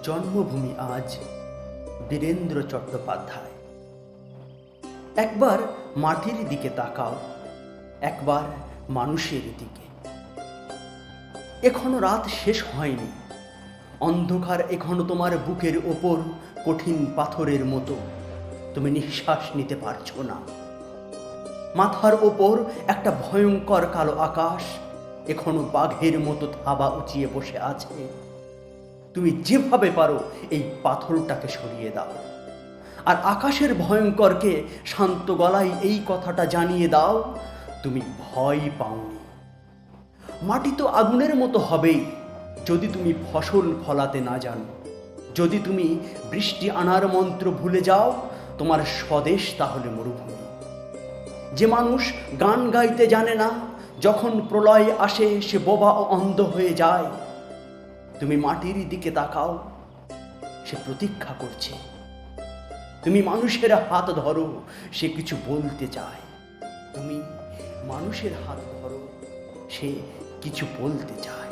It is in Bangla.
জন্মভূমি আজ বীরেন্দ্র চট্টোপাধ্যায়। একবার মাটির দিকে তাকাও, একবার মানুষের দিকে। এখনো রাত শেষ হয়নি, অন্ধকার এখনো তোমার বুকের ওপর কঠিন পাথরের মতো, তুমি নিঃশ্বাস নিতে পারছো না। মাথার ওপর একটা ভয়ঙ্কর কালো আকাশ এখনো বাঘের মতো থাবা উঁচিয়ে বসে আছে। তুমি যেভাবে পারো এই পাথরটাকে সরিয়ে দাও, আর আকাশের ভয়ঙ্করকে শান্ত গলায় এই কথাটা জানিয়ে দাও, তুমি ভয় পাওনি। মাটি তো আগুনের মতো হবেই যদি তুমি ফসল ফলাতে না জানো। যদি তুমি বৃষ্টি আনার মন্ত্র ভুলে যাও, তোমার স্বদেশ তাহলে মরুভূমি। যে মানুষ গান গাইতে জানে না, যখন প্রলয় আসে সে বোবা ও অন্ধ হয়ে যায়। তুমি মাটির দিকে তাকাও, সে প্রতীক্ষা করছে। তুমি মানুষের হাত ধরো, সে কিছু বলতে চায়। তুমি মানুষের হাত ধরো, সে কিছু বলতে চায়।